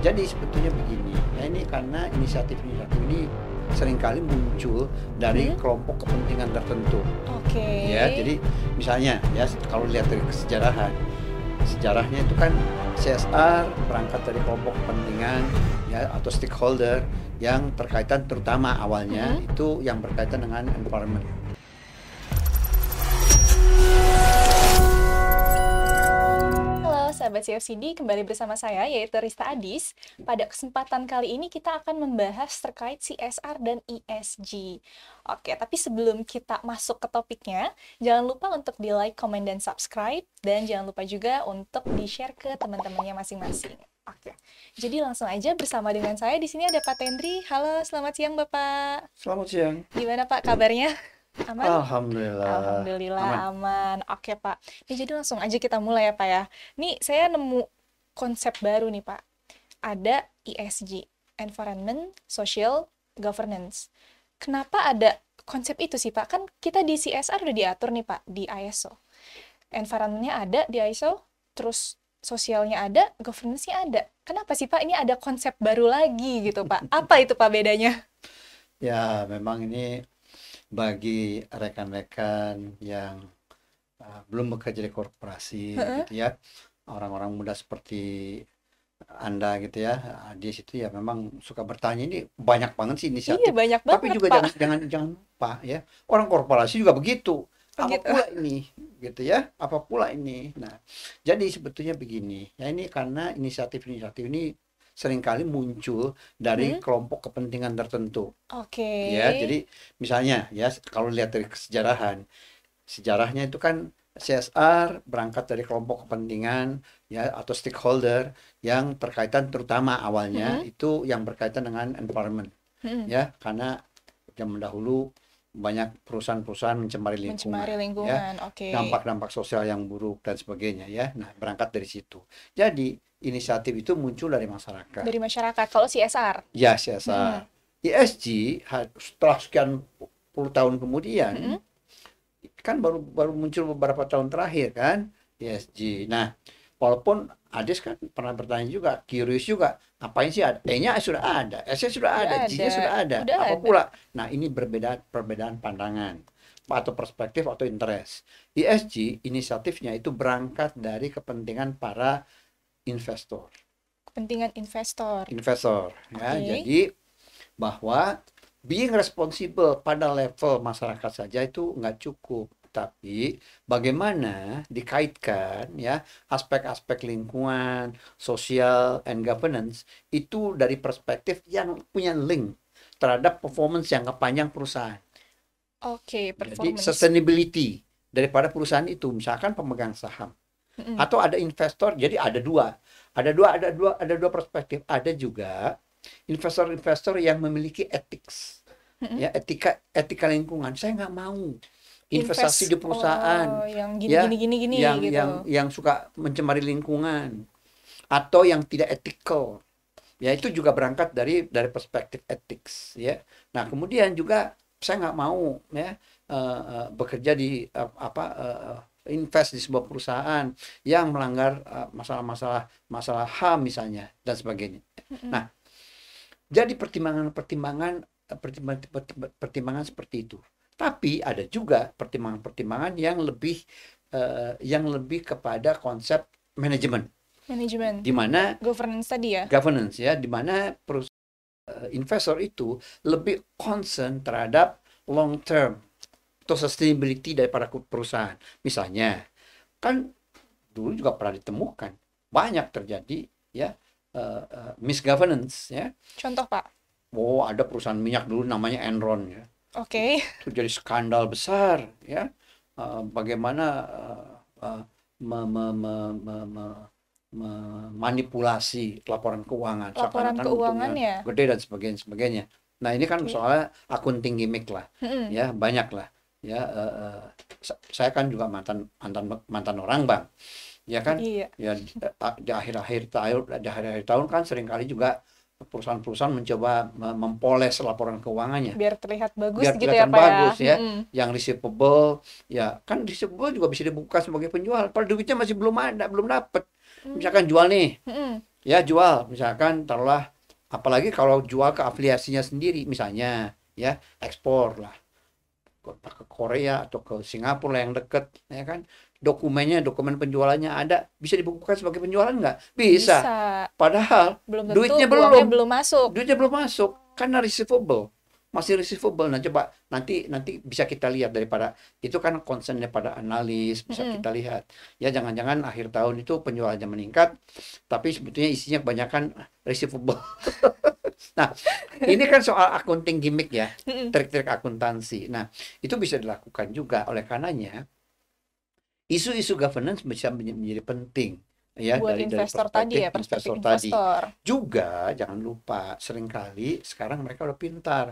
Jadi sebetulnya begini, ya ini karena inisiatif-inisiatif ini seringkali muncul dari kelompok kepentingan tertentu. Oke. Ya, jadi misalnya ya kalau lihat dari sejarahnya itu kan CSR berangkat dari kelompok kepentingan ya atau stakeholder yang berkaitan terutama awalnya itu yang berkaitan dengan environment. Sahabat CFCD, kembali bersama saya yaitu Rista Adis. Pada kesempatan kali ini kita akan membahas terkait CSR dan ESG. Oke, tapi sebelum kita masuk ke topiknya, jangan lupa untuk di like, comment, dan subscribe. Dan jangan lupa juga untuk di-share ke teman-temannya masing-masing. Oke, jadi langsung aja bersama dengan saya. Di sini ada Pak Tendri. Halo, selamat siang Bapak. Selamat siang. Gimana Pak kabarnya? Aman? Alhamdulillah. Alhamdulillah aman. Oke Pak. Nih jadi langsung aja kita mulai ya Pak ya. Nih saya nemu konsep baru nih Pak. Ada ESG, Environment, Social, Governance. Kenapa ada konsep itu sih Pak? Kan kita di CSR udah diatur nih Pak di ISO. Environment-nya ada di ISO, terus sosialnya ada, governance-nya ada. Kenapa sih Pak ini ada konsep baru lagi gitu Pak? Apa itu Pak bedanya? Ya memang ini bagi rekan-rekan yang belum bekerja di korporasi gitu ya, orang-orang muda seperti Anda gitu ya, di situ ya memang suka bertanya ini banyak banget sih inisiatif. Iya banyak Tapi banget juga Pak. jangan lupa ya, orang korporasi juga begitu. Apa Begitu. pula ini gitu ya? Apa pula ini? Nah, jadi sebetulnya begini, ya ini karena inisiatif-inisiatif ini seringkali muncul dari kelompok kepentingan tertentu. Oke. Ya, jadi misalnya ya kalau lihat dari sejarahnya itu kan CSR berangkat dari kelompok kepentingan ya atau stakeholder yang berkaitan terutama awalnya itu yang berkaitan dengan environment. Ya, karena zaman dahulu banyak perusahaan-perusahaan mencemari lingkungan, ya, Oke. dampak-dampak sosial yang buruk dan sebagainya ya. Nah, berangkat dari situ. Jadi inisiatif itu muncul dari masyarakat. Dari masyarakat. Kalau CSR? Ya, CSR. ESG setelah sekian puluh tahun kemudian kan baru muncul beberapa tahun terakhir kan ESG. Nah, walaupun Adis kan pernah bertanya juga, curious juga, ngapain sih ada? E-nya sudah ada, S-nya sudah ada, G-nya sudah ada. Apa pula? Nah, ini perbedaan pandangan atau perspektif atau interest. ESG inisiatifnya itu berangkat dari kepentingan para investor. Kepentingan investor. Ya. Jadi bahwa being responsible pada level masyarakat saja itu nggak cukup, tapi bagaimana dikaitkan ya aspek-aspek lingkungan, sosial, and governance itu dari perspektif yang punya link terhadap performance jangka panjang perusahaan. Oke, Jadi performance. sustainability daripada perusahaan itu, misalkan pemegang saham atau ada investor, jadi ada dua perspektif. Ada juga investor-investor yang memiliki ethics, ya etika lingkungan. Saya nggak mau investasi di perusahaan yang ya, gini gitu. yang suka mencemari lingkungan atau yang tidak ethical. Ya itu juga berangkat dari perspektif ethics ya. Nah kemudian juga saya nggak mau ya bekerja di invest di sebuah perusahaan yang melanggar masalah HAM misalnya dan sebagainya. Nah, jadi pertimbangan seperti itu. Tapi ada juga pertimbangan yang lebih kepada konsep manajemen. Di mana Governance tadi ya. Governance ya, di mana investor itu lebih concern terhadap long term atau sustainability daripada perusahaan. Misalnya, kan dulu juga pernah ditemukan banyak terjadi ya misgovernance ya. Contoh Pak. Oh, ada perusahaan minyak dulu namanya Enron ya. Oke. Itu jadi skandal besar ya. Bagaimana memanipulasi laporan keuangan. Laporan keuangannya gede dan sebagainya. Nah, ini kan soalnya accounting gimmick lah. Ya, banyak lah. Ya, saya kan juga mantan orang bank. Ya kan? Iya. Ya di akhir-akhir tahun kan seringkali juga perusahaan-perusahaan mencoba mempoles laporan keuangannya biar terlihat bagus biar gitu kelihatan ya Pak bagus ya. Yang receivable ya kan receivable juga bisa dibuka sebagai penjual padahal duitnya masih belum dapat. Misalkan jual nih Ya jual, misalkan taruhlah, apalagi kalau jual ke afiliasinya sendiri, misalnya ya ekspor lah ke Korea atau ke Singapura yang deket, ya kan? Dokumen penjualannya ada, bisa dibukukan sebagai penjualan nggak? Bisa. Bisa. Padahal Belum tentu duitnya uangnya belum, belum masuk. duitnya belum masuk, karena receivable, masih receivable. Nah coba nanti nanti bisa kita lihat daripada itu kan concernnya pada analis, bisa Mm-mm. kita lihat. Ya jangan-jangan akhir tahun itu penjualannya meningkat, tapi sebetulnya isinya kebanyakan receivable. Nah, ini kan soal accounting gimmick ya, Mm-mm. trik-trik akuntansi. Nah, itu bisa dilakukan juga. Oleh karenanya, isu-isu governance bisa menjadi penting ya Buat dari investor tadi perspektif ya, perspektif investor tadi. investor. Juga jangan lupa seringkali sekarang mereka udah pintar.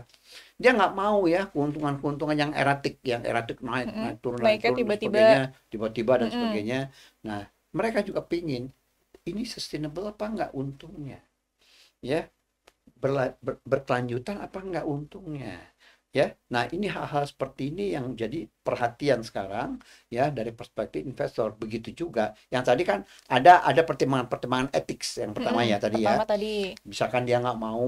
Dia nggak mau ya keuntungan-keuntungan yang eratik naik Mm-mm. naik Naiknya turun dan tiba-tiba. sebagainya, tiba-tiba dan Mm-mm. sebagainya. Nah, mereka juga pingin ini sustainable apa nggak untungnya, ya berkelanjutan apa enggak untungnya, ya. Nah ini hal-hal seperti ini yang jadi perhatian sekarang ya dari perspektif investor. Begitu juga yang tadi kan ada pertimbangan-pertimbangan etik yang pertama Mm-mm. ya tadi Pertama ya, tadi misalkan dia nggak mau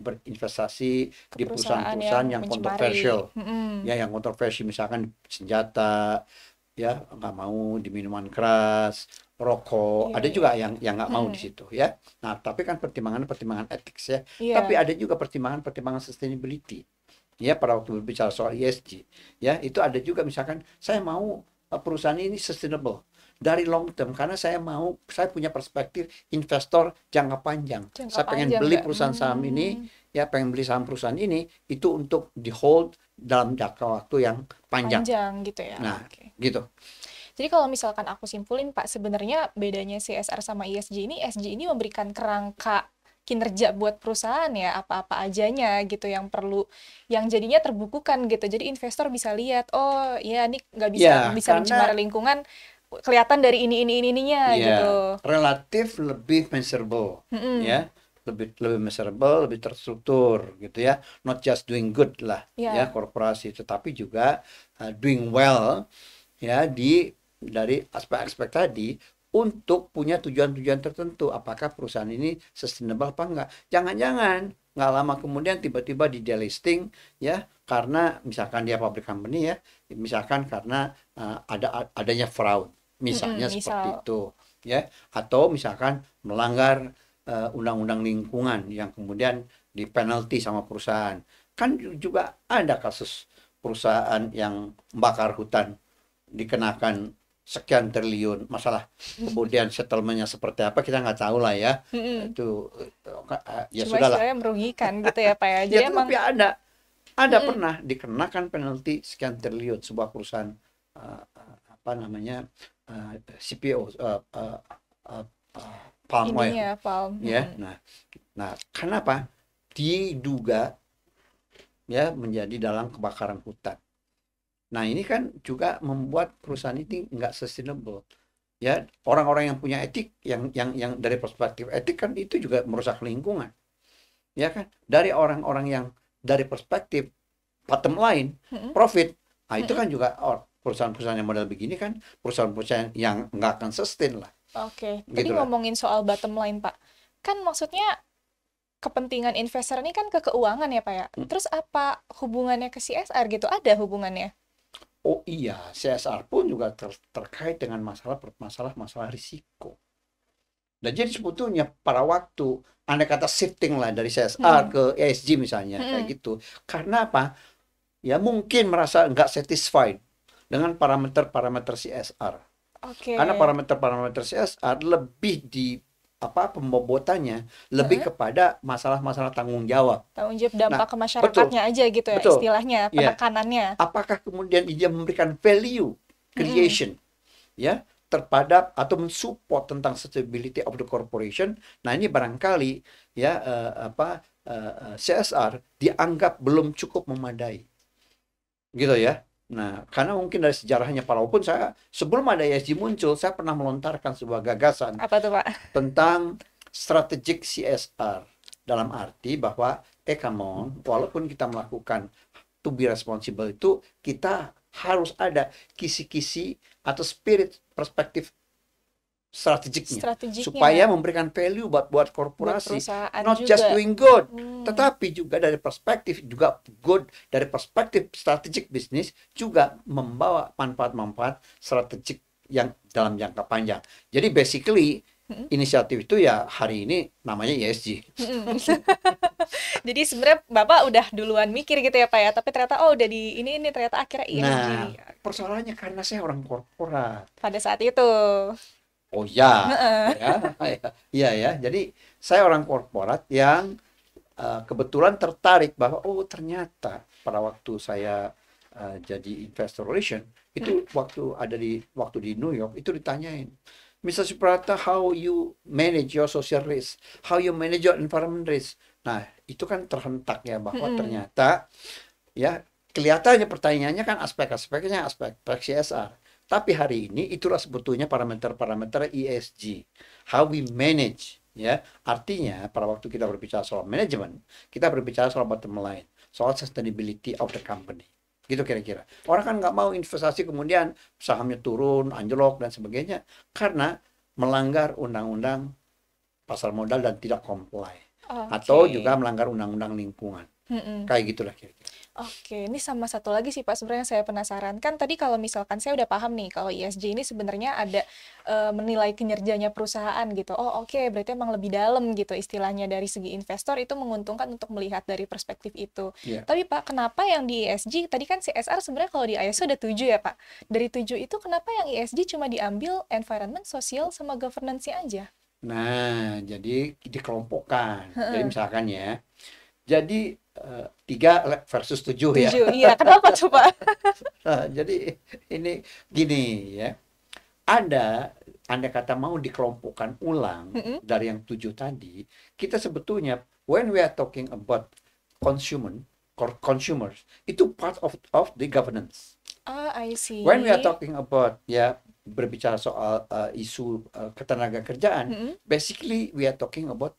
berinvestasi ke di perusahaan yang perusahaan-perusahaan yang mencemari. kontroversial, Mm-mm. ya yang kontroversi misalkan senjata, ya nggak mau di minuman keras, rokok, Iya, ada iya, juga iya. yang nggak mau di Mm-mm. situ ya. Nah tapi kan pertimbangan etik ya, tapi Iya, ada juga pertimbangan sustainability ya. Pada waktu berbicara soal ESG ya, itu ada juga misalkan saya mau perusahaan ini sustainable dari long term, karena saya punya perspektif investor jangka panjang. jangka Saya pengen panjang beli nggak? perusahaan saham ini, Hmm, ya pengen beli saham perusahaan ini itu untuk di hold dalam jangka waktu yang panjang. panjang gitu ya. Nah Oke. gitu. Jadi kalau misalkan aku simpulin Pak, sebenarnya bedanya CSR sama ESG ini memberikan kerangka kinerja buat perusahaan ya, apa-apa ajanya gitu yang perlu, yang jadinya terbukukan gitu. Jadi investor bisa lihat, oh ya ini nggak bisa Ya, bisa mencemari karena lingkungan, kelihatan dari ini ininya ya gitu. relatif lebih measurable, Mm-mm. ya, lebih lebih measurable, lebih terstruktur gitu ya. Not just doing good lah, ya Ya, korporasi, tetapi juga doing well ya dari aspek-aspek tadi untuk punya tujuan-tujuan tertentu. Apakah perusahaan ini sustainable apa enggak? Jangan-jangan nggak lama kemudian tiba-tiba di delisting ya, karena misalkan dia public company ya, misalkan karena adanya fraud, misalnya seperti misal, itu ya, atau misalkan melanggar undang-undang lingkungan yang kemudian di penalti sama perusahaan. Kan juga ada kasus perusahaan yang membakar hutan dikenakan sekian triliun, masalah kemudian settlementnya seperti apa kita nggak tahu lah ya. mm-mm. Itu ya Cuma sudahlah istilahnya merugikan gitu ya Pak ya. ya, Jadi emang, tetapi ada mm-mm. pernah dikenakan penalti sekian triliun sebuah perusahaan apa namanya CPO, palm oil Ininya Palm. ya. Nah kenapa diduga ya menjadi dalam kebakaran hutan. Nah, ini kan juga membuat perusahaan ini nggak sustainable. Ya, orang-orang yang punya etik, yang dari perspektif etik kan itu juga merusak lingkungan, ya kan? Dari orang-orang yang dari perspektif bottom line, Mm-mm. profit, nah itu Mm-mm. kan juga perusahaan-perusahaan yang model begini kan perusahaan-perusahaan yang nggak akan sustain lah, Oke, tadi gitu lah. ngomongin soal bottom line, Pak. Kan maksudnya kepentingan investor ini kan ke keuangan ya, Pak ya. Terus apa hubungannya ke CSR gitu? Ada hubungannya? Oh iya, CSR pun juga terkait dengan masalah risiko. Dan jadi sebetulnya pada waktu Anda kata shifting lah dari CSR Mm-mm. ke ESG misalnya kayak Mm-mm. gitu. Karena apa? Ya mungkin merasa nggak satisfied dengan parameter-parameter CSR. Oke. Karena parameter-parameter CSR lebih di pembobotannya lebih Heeh. kepada masalah-masalah tanggung jawab. Tanggung jawab Nah, dampak ke betul, masyarakatnya aja gitu ya betul. istilahnya, Ya, penekanannya. apakah kemudian dia memberikan value Mm-mm. creation ya terhadap atau mensupport tentang sustainability of the corporation. Nah ini barangkali ya CSR dianggap belum cukup memadai gitu ya. Nah karena mungkin dari sejarahnya, walaupun saya sebelum ada ESG muncul saya pernah melontarkan sebuah gagasan Apa tuh, Pak? tentang strategic CSR, dalam arti bahwa come on, walaupun kita melakukan to be responsible itu, kita harus ada kisi-kisi atau spirit perspektif strategiknya Strateginya supaya memberikan value buat buat korporasi, perusahaan not just juga. doing good, Hmm. tetapi juga dari perspektif juga good, dari perspektif strategik bisnis juga membawa manfaat-manfaat strategik yang dalam jangka panjang. Jadi basically Mm-mm. inisiatif itu ya hari ini namanya ESG. Mm-mm. Jadi sebenarnya Bapak udah duluan mikir gitu ya Pak ya, tapi ternyata oh udah di ini ternyata akhirnya ESG Nah, persoalannya karena saya orang korporat. pada saat itu. Oh ya, Heeh. ya, ya, ya. Jadi saya orang korporat yang kebetulan tertarik bahwa oh ternyata pada waktu saya jadi investor relation itu waktu di New York itu ditanyain, Mr. Suprata, how you manage your social risk, how you manage your environment risk. Nah, itu kan terhentak ya bahwa Mm-mm. ternyata ya kelihatannya pertanyaannya kan aspek-aspeknya aspek CSR. Tapi hari ini itulah sebetulnya parameter-parameter ESG. How we manage, ya. Artinya pada waktu kita berbicara soal manajemen, kita berbicara soal bottom line, soal sustainability of the company. Gitu kira-kira. Orang kan nggak mau investasi kemudian sahamnya turun, anjlok dan sebagainya karena melanggar undang-undang pasar modal dan tidak comply. Atau juga Oke. melanggar undang-undang lingkungan. Mm-mm. Kayak gitulah kira-kira. Oke, ini sama satu lagi sih Pak, sebenarnya saya penasaran. Kan tadi kalau misalkan saya udah paham nih, kalau ESG ini sebenarnya ada menilai kinerjanya perusahaan gitu. Oh oke, berarti emang lebih dalam gitu istilahnya dari segi investor itu menguntungkan untuk melihat dari perspektif itu. Ya. Tapi Pak, kenapa yang di ESG, tadi kan CSR sebenarnya kalau di ISO ada 7 ya Pak. Dari 7 itu kenapa yang ESG cuma diambil environment, social, sama governance-nya aja? Nah, jadi dikelompokkan. Jadi Heeh. misalkan ya, jadi 3 versus 7 ya. 7, iya. Kenapa tuh Pak? Nah, jadi ini gini ya, ada andai kata mau dikelompokkan ulang Mm-mm. dari yang 7 tadi, kita sebetulnya when we are talking about consumer, consumers, itu part of the governance. Ah, I When we are see. talking about ya berbicara soal isu ketenaga kerjaan, Mm-mm. basically we are talking about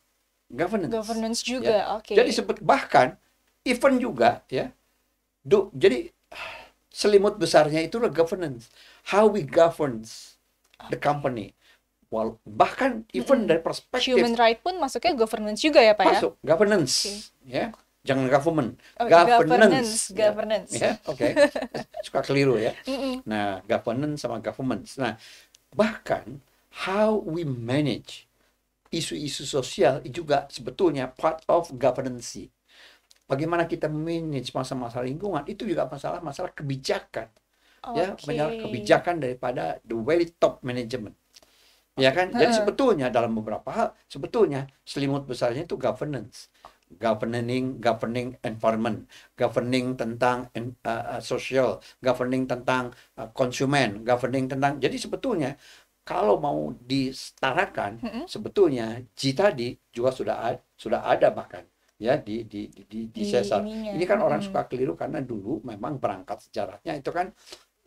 governance. Governance Ya, juga, jadi oke. bahkan even juga ya, jadi selimut besarnya itulah governance. How we governs the company. Bahkan even Mm-mm. dari perspektif Human right pun masuknya governance juga ya, Pak ya? masuk Oke. governance, ya. Jangan government, Oh, governance, governance, ya, governance. ya, oke. Suka keliru ya. Mm-mm. Nah, governance sama governance. Nah, bahkan how we manage isu-isu sosial juga sebetulnya part of governance. Bagaimana kita manage masa-masa lingkungan itu juga masalah-masalah kebijakan, ya, Oke. banyak kebijakan daripada the very top management. Ya Oke. kan? Jadi Heeh. sebetulnya dalam beberapa hal sebetulnya selimut besarnya itu governance. Governing environment, governing tentang social, governing tentang konsumen, governing tentang. Jadi sebetulnya kalau mau disetarakan, Mm-mm. sebetulnya G tadi juga sudah ada bahkan ya di Di Sesar. ininya. Ini kan orang Mm-mm. suka keliru karena dulu memang berangkat sejarahnya itu kan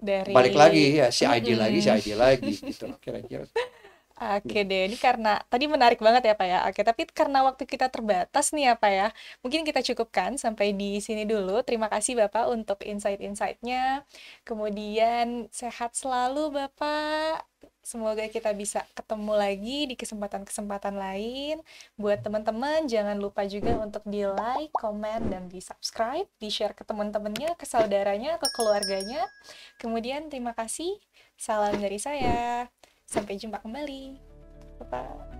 balik Dari lagi ya mm-mm. CID lagi gitu loh kira-kira. Oke deh, ini karena tadi menarik banget ya Pak ya. Oke, tapi karena waktu kita terbatas nih ya Pak ya, mungkin kita cukupkan sampai di sini dulu. Terima kasih Bapak untuk insight-insightnya. Kemudian sehat selalu Bapak. Semoga kita bisa ketemu lagi di kesempatan-kesempatan lain. Buat teman-teman, jangan lupa juga untuk di-like, komen, dan di-subscribe, di-share ke teman-temannya, ke saudaranya, ke keluarganya. Kemudian terima kasih. Salam dari saya. Sampai jumpa kembali. Bapak.